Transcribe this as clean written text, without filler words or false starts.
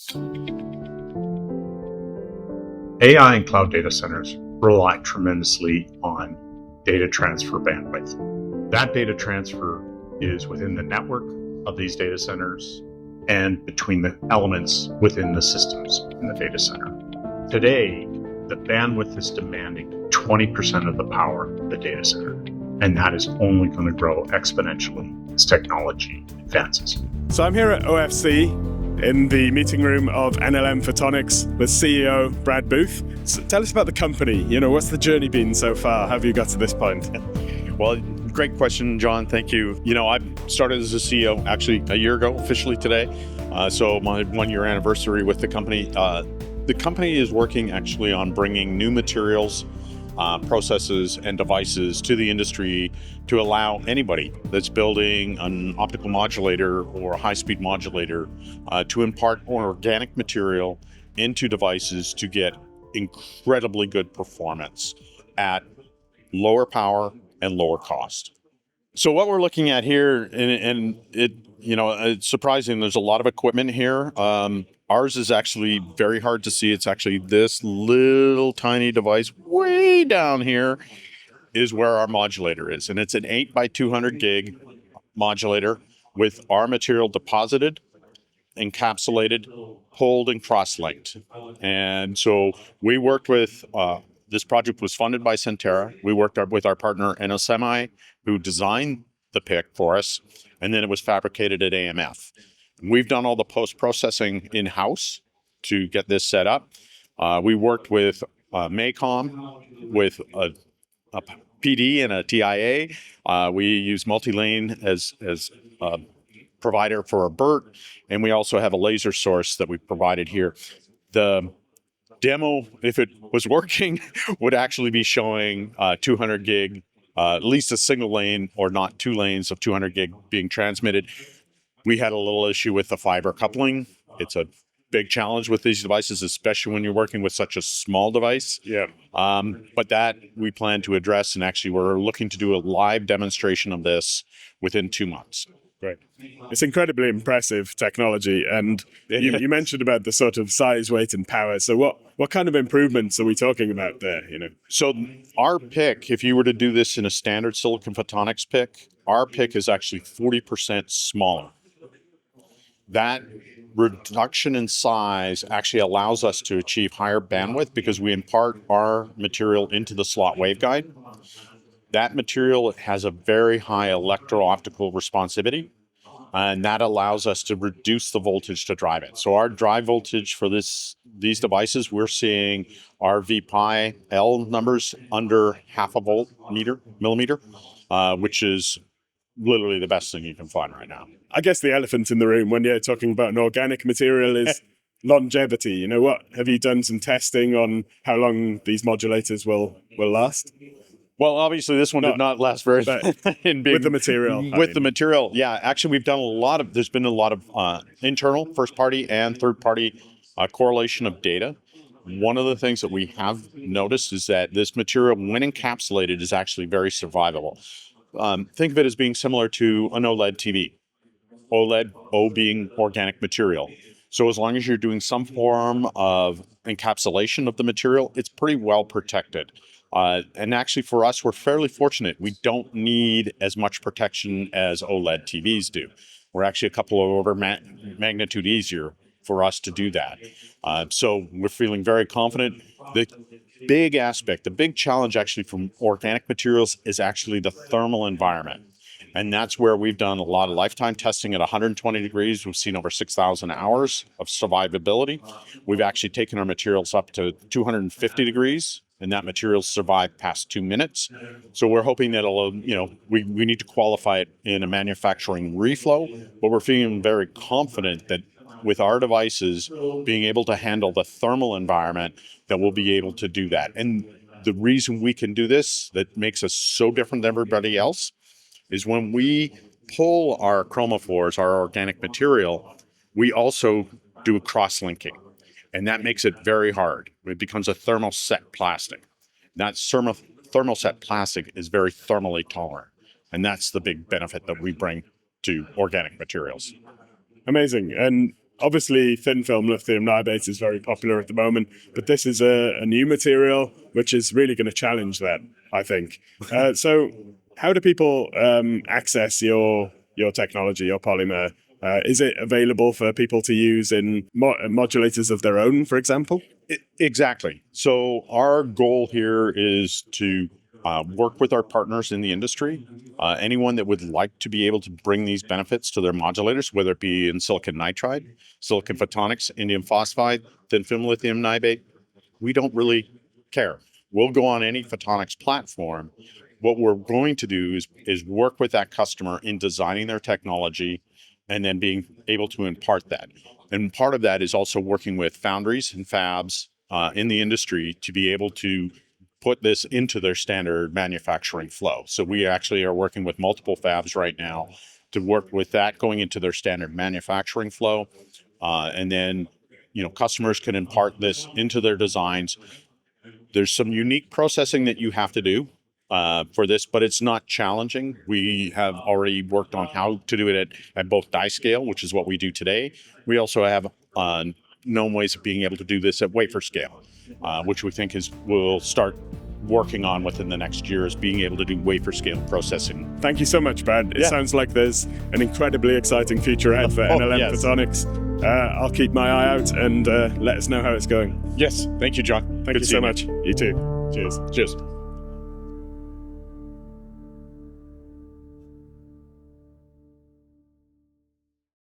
AI and cloud data centers rely tremendously on data transfer bandwidth. That data transfer is within the network of these data centers and between the elements within the systems in the data center. Today, the bandwidth is demanding 20% of the power of the data center, and that is only going to grow exponentially as technology advances. So I'm here at OFC in the meeting room of NLM Photonics with CEO Brad Booth. So tell us about the company. What's the journey been so far? How have you got to this point? Well, great question, John. Thank you. I started as a CEO actually a year ago, officially today. So my 1-year anniversary with the company. The company is working actually on bringing new materials, processes, and devices to the industry to allow anybody that's building an optical modulator or a high-speed modulator to impart organic material into devices to get incredibly good performance at lower power and lower cost. So what we're looking at here, and it's surprising, there's a lot of equipment here. Ours is actually very hard to see. It's actually this little tiny device way down here is where our modulator is. And it's an 8 by 200 gig modulator with our material deposited, encapsulated, pulled, and cross-linked. And so we worked with, this project was funded by CENTERA. We worked with our partner Enosemi, who designed the PIC for us, and then it was fabricated at AMF. We've done all the post-processing in-house to get this set up. We worked with MACOM, with a PD and a TIA. We use MultiLane as a provider for a BERT, and we also have a laser source that we provided here. The demo, if it was working, would actually be showing 200 gig, at least a single lane or not 2 lanes of 200 gig being transmitted. We had a little issue with the fiber coupling. It's a big challenge with these devices, especially when you're working with such a small device. Yeah. But that we plan to address, and actually we're looking to do a live demonstration of this within 2 months. Great. It's incredibly impressive technology. And you mentioned about the sort of size, weight, and power. So what kind of improvements are we talking about there? So our PIC, if you were to do this in a standard silicon photonics PIC, our PIC is actually 40% smaller. That reduction in size actually allows us to achieve higher bandwidth because we impart our material into the slot waveguide. That material has a very high electro-optical responsivity, and that allows us to reduce the voltage to drive it. So our drive voltage for these devices, we're seeing our VPI L numbers under 0.5 millimeter, which is literally the best thing you can find right now. I guess the elephant in the room when you're talking about an organic material is longevity. Have you done some testing on how long these modulators will last? Well, obviously this one did not last very with the material. With the material, yeah. Actually, we've done there's been a lot of internal, first-party and third-party correlation of data. One of the things that we have noticed is that this material, when encapsulated, is actually very survivable. Think of it as being similar to an OLED TV. OLED, O being organic material. So as long as you're doing some form of encapsulation of the material, it's pretty well protected. And actually for us, we're fairly fortunate. We don't need as much protection as OLED TVs do. We're actually a couple of order magnitude easier for us to do that. So we're feeling very confident. The big challenge actually from organic materials is actually the thermal environment. And that's where we've done a lot of lifetime testing at 120 degrees. We've seen over 6,000 hours of survivability. We've actually taken our materials up to 250 degrees, and that material survived past 2 minutes. So we're hoping that we need to qualify it in a manufacturing reflow, but we're feeling very confident that with our devices being able to handle the thermal environment, that we'll be able to do that. And the reason we can do this, that makes us so different than everybody else, is when we pull our chromophores, our organic material, we also do cross-linking. And that makes it very hard. It becomes a thermoset plastic. That thermoset plastic is very thermally tolerant. And that's the big benefit that we bring to organic materials. Amazing. And Obviously, thin film lithium niobate is very popular at the moment, but this is a new material which is really going to challenge that, I think. So how do people access your technology, your polymer? Is it available for people to use in modulators of their own, for example? Exactly. So our goal here is to work with our partners in the industry. Anyone that would like to be able to bring these benefits to their modulators, whether it be in silicon nitride, silicon photonics, indium phosphide, thin film lithium niobate, we don't really care. We'll go on any photonics platform. What we're going to do is work with that customer in designing their technology and then being able to impart that. And part of that is also working with foundries and fabs in the industry to be able to put this into their standard manufacturing flow. So we actually are working with multiple fabs right now to work with that going into their standard manufacturing flow. And then, customers can impart this into their designs. There's some unique processing that you have to do for this, but it's not challenging. We have already worked on how to do it at both die scale, which is what we do today. We also have known ways of being able to do this at wafer scale, which we think we'll start working on within the next year, is being able to do wafer scale processing. Thank you so much, Brad. It sounds like there's an incredibly exciting future ahead for NLM Photonics. I'll keep my eye out and let us know how it's going. Yes. Thank you, John. Thank you so much. You too. Cheers. Cheers.